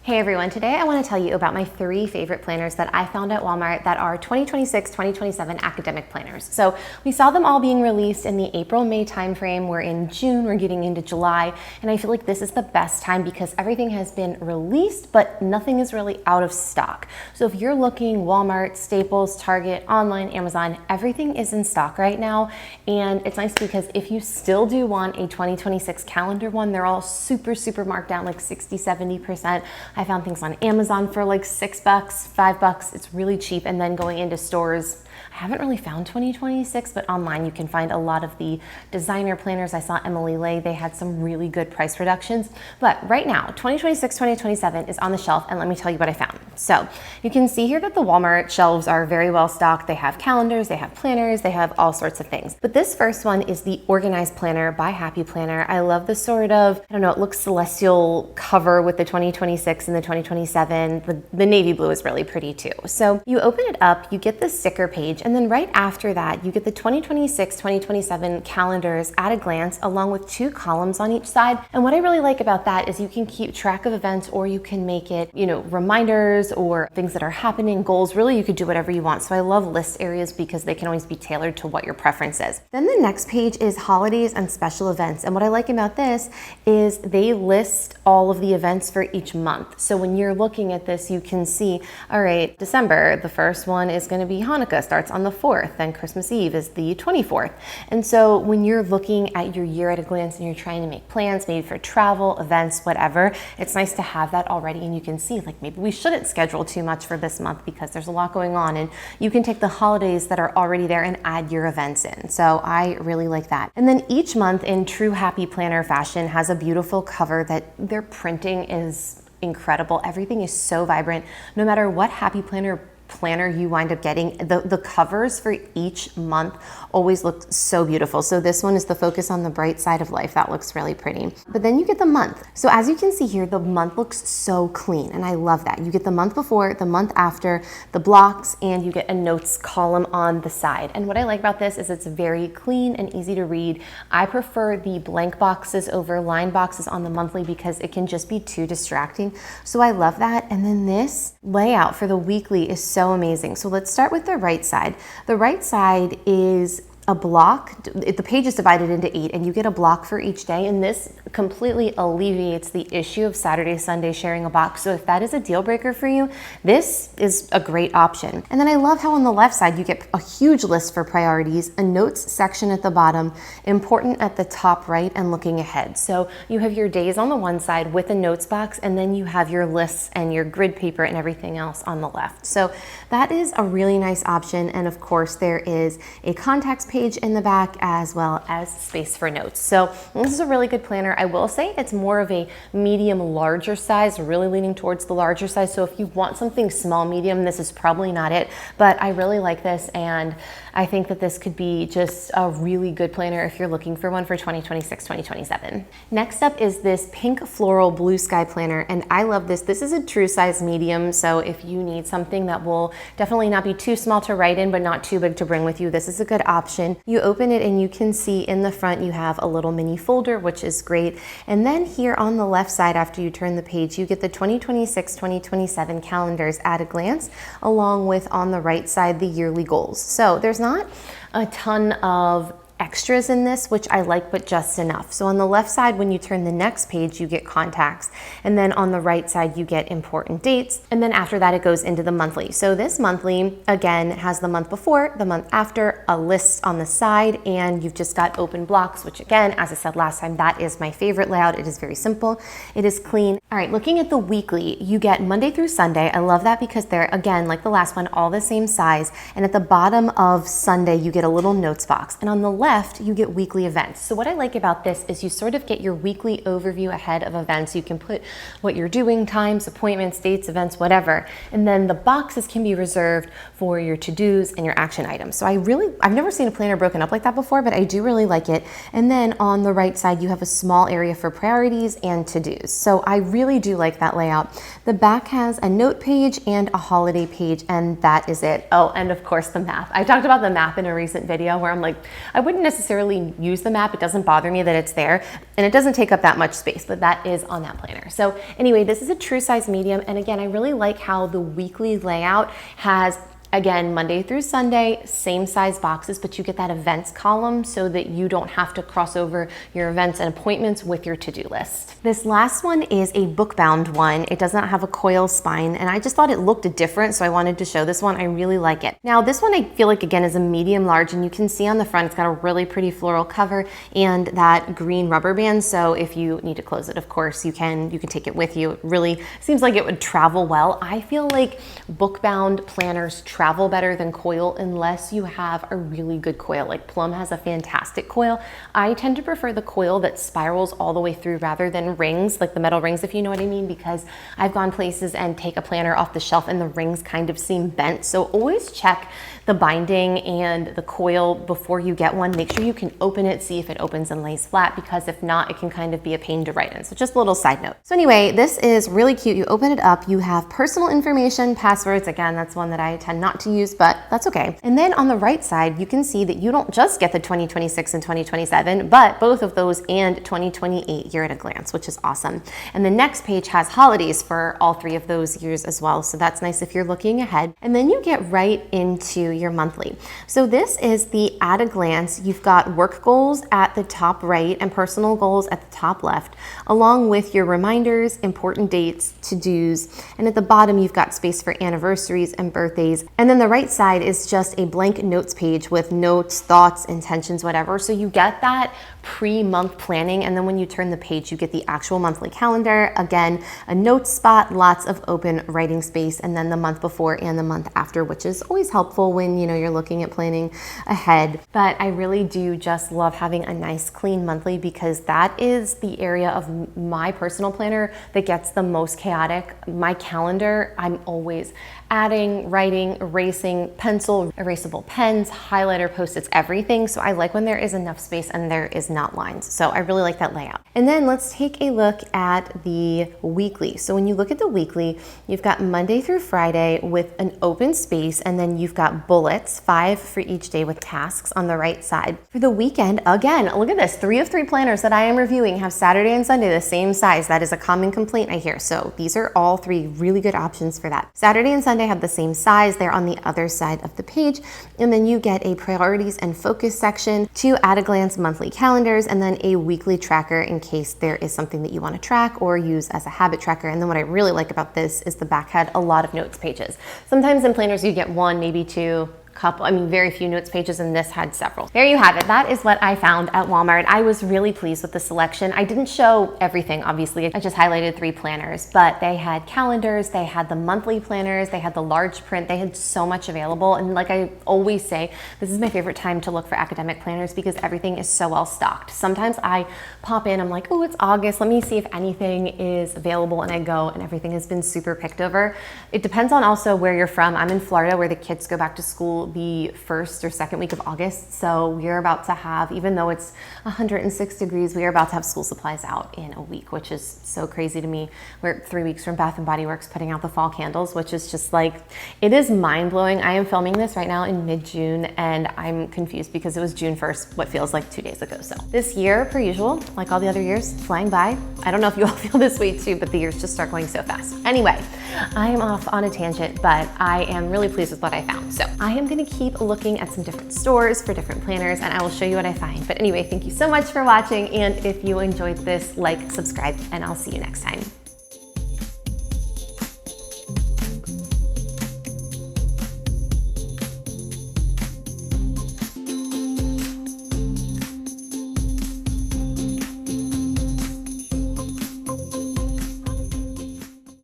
Hey everyone, today I want to tell you about my 3 favorite planners that I found at Walmart that are 2026-2027 academic planners. So we saw them all being released in the April-May timeframe. We're in June, we're getting into July, and I feel like this is the best time because everything has been released, but nothing is really out of stock. So if you're looking Walmart, Staples, Target, online, Amazon, everything is in stock right now. And it's nice because if you still do want a 2026 calendar one, they're all super marked down like 60-70%. I found things on Amazon for like $6, $5. It's really cheap. And then going into stores, I haven't really found 2026, but online you can find a lot of the designer planners. I saw Emily Lay, they had some really good price reductions. But right now, 2026, 2027 is on the shelf, and let me tell you what I found. So you can see here that the Walmart shelves are very well stocked. They have calendars, they have planners, they have all sorts of things. But this first one is the Organized Planner by Happy Planner. I love the sort of, I don't know, it looks celestial cover with the 2026 and the 2027. The navy blue is really pretty too. So you open it up, you get the sticker page, and then right after that, you get the 2026, 2027 calendars at a glance, along with 2 columns on each side. And what I really like about that is you can keep track of events, or you can make it, reminders or things that are happening, goals. Really, you could do whatever you want. So I love list areas because they can always be tailored to what your preference is. Then the next page is holidays and special events. And what I like about this is they list all of the events for each month. So when you're looking at this, you can see, all right, December, the first one is going to be Hanukkah, starts on the 4th, then Christmas Eve is the 24th. And so when you're looking at your year at a glance and you're trying to make plans, maybe for travel, events, whatever, it's nice to have that already, and you can see like maybe we shouldn't schedule too much for this month because there's a lot going on, and you can take the holidays that are already there and add your events in. So I really like that. And then each month in true Happy Planner fashion has a beautiful cover that their printing is incredible. Everything is so vibrant. No matter what Happy Planner you wind up getting, the covers for each month always look so beautiful. So this one is the focus on the bright side of life. That looks really pretty. But then you get the month. So as you can see here, the month looks so clean, and I love that. You get the month before, the month after, the blocks, and you get a notes column on the side. And what I like about this is it's very clean and easy to read. I prefer the blank boxes over line boxes on the monthly because it can just be too distracting. So I love that. And then this layout for the weekly is so amazing. So let's start with the right side. The right side is a block. The page is divided into 8, and you get a block for each day, and this completely alleviates the issue of Saturday, Sunday sharing a box. So if that is a deal breaker for you, this is a great option. And then I love how on the left side you get a huge list for priorities, a notes section at the bottom, important at the top right, and looking ahead. So you have your days on the one side with a notes box, and then you have your lists and your grid paper and everything else on the left. So that is a really nice option. And of course there is a contacts page in the back as well as space for notes. So this is a really good planner. I will say it's more of a medium larger size, really leaning towards the larger size. So if you want something small medium, this is probably not it, but I really like this, and I think that this could be just a really good planner if you're looking for one for 2026, 2027. Next up is this pink floral blue sky planner, and I love this. This is a true size medium, so if you need something that will definitely not be too small to write in but not too big to bring with you, this is a good option. You open it and you can see in the front you have a little mini folder, which is great. And then here on the left side, after you turn the page, you get the 2026, 2027 calendars at a glance, along with on the right side the yearly goals. So there's not a ton of extras in this, which I like, but just enough. So on the left side, when you turn the next page, you get contacts, and then on the right side, you get important dates, and then after that, it goes into the monthly. So this monthly, again, has the month before, the month after, a list on the side, and you've just got open blocks, which again, as I said last time, that is my favorite layout. It is very simple. It is clean. All right, looking at the weekly, you get Monday through Sunday. I love that because they're, again, like the last one, all the same size, and at the bottom of Sunday, you get a little notes box, and on the left, you get weekly events. So what I like about this is you sort of get your weekly overview ahead of events. You can put what you're doing, times, appointments, dates, events, whatever. And then the boxes can be reserved for your to-dos and your action items. So I've never seen a planner broken up like that before, but I do really like it. And then on the right side, you have a small area for priorities and to-dos. So I really do like that layout. The back has a note page and a holiday page, and that is it. Oh, and of course the math. I talked about the math in a recent video where I'm like, I wouldn't wouldn't necessarily use the map. It doesn't bother me that it's there, and it doesn't take up that much space, but that is on that planner. So anyway, this is a true size medium. And again, I really like how the weekly layout has, again, Monday through Sunday, same size boxes, but you get that events column so that you don't have to cross over your events and appointments with your to-do list. This last one is a book-bound one. It does not have a coil spine, and I just thought it looked different, so I wanted to show this one. I really like it. Now, this one I feel like, again, is a medium large, and you can see on the front, it's got a really pretty floral cover and that green rubber band, so if you need to close it, of course, you can take it with you. It really seems like it would travel well. I feel like book-bound planners travel better than coil unless you have a really good coil. Like Plum has a fantastic coil. I tend to prefer the coil that spirals all the way through rather than rings, like the metal rings, if you know what I mean, because I've gone places and take a planner off the shelf and the rings kind of seem bent. So always check the binding and the coil before you get one. Make sure you can open it, see if it opens and lays flat, because if not, it can kind of be a pain to write in. So just a little side note. So anyway, this is really cute. You open it up, you have personal information, passwords. Again, that's one that I tend not to use, but that's okay. And then on the right side, you can see that you don't just get the 2026 and 2027, but both of those and 2028 year at a glance, which is awesome. And the next page has holidays for all three of those years as well. So that's nice if you're looking ahead. And then you get right into your monthly. So this is the at a glance. You've got work goals at the top right and personal goals at the top left, along with your reminders, important dates, to-dos. And at the bottom, you've got space for anniversaries and birthdays. And then the right side is just a blank notes page with notes, thoughts, intentions, whatever. So you get that pre-month planning, and then when you turn the page, you get the actual monthly calendar. Again, a notes spot, lots of open writing space, and then the month before and the month after, which is always helpful when you're looking at planning ahead. But I really do just love having a nice clean monthly, because that is the area of my personal planner that gets the most chaotic. My calendar, I'm always adding, writing, erasing, pencil, erasable pens, highlighter, Post-its, everything. So I like when there is enough space and there is not lines. So I really like that layout. And then let's take a look at the weekly. So when you look at the weekly, you've got Monday through Friday with an open space, and then you've got bullets, 5 for each day with tasks on the right side. For the weekend, again, look at this, 3 of 3 planners that I am reviewing have Saturday and Sunday the same size. That is a common complaint I hear. So these are all 3 really good options for that. Saturday and Sunday have the same size. They're on the other side of the page. And then you get a priorities and focus section, 2 at-a-glance monthly calendars, and then a weekly tracker in case there is something that you want to track or use as a habit tracker. And then what I really like about this is the back had a lot of notes pages. Sometimes in planners you get 1, maybe 2, very few notes pages, and this had several. There you have it. That is what I found at Walmart. I was really pleased with the selection. I didn't show everything, obviously. I just highlighted 3 planners, but they had calendars, they had the monthly planners, they had the large print, they had so much available. And like I always say, this is my favorite time to look for academic planners because everything is so well stocked. Sometimes I pop in, I'm like, oh, it's August, let me see if anything is available, and I go and everything has been super picked over. It depends on also where you're from. I'm in Florida, where the kids go back to school the 1st or 2nd week of August. So we're about to have, even though it's 106 degrees, we are about to have school supplies out in a week, which is so crazy to me. We're 3 weeks from Bath & Body Works putting out the fall candles, which is just like, it is mind-blowing. I am filming this right now in mid-June, and I'm confused because it was June 1st, what feels like 2 days ago. So this year, per usual, like all the other years, flying by. I don't know if you all feel this way too, but the years just start going so fast. Anyway, I am off on a tangent, but I am really pleased with what I found. So I am gonna keep looking at some different stores for different planners, and I will show you what I find. But anyway, thank you so much for watching, and if you enjoyed this, like, subscribe, and I'll see you next time.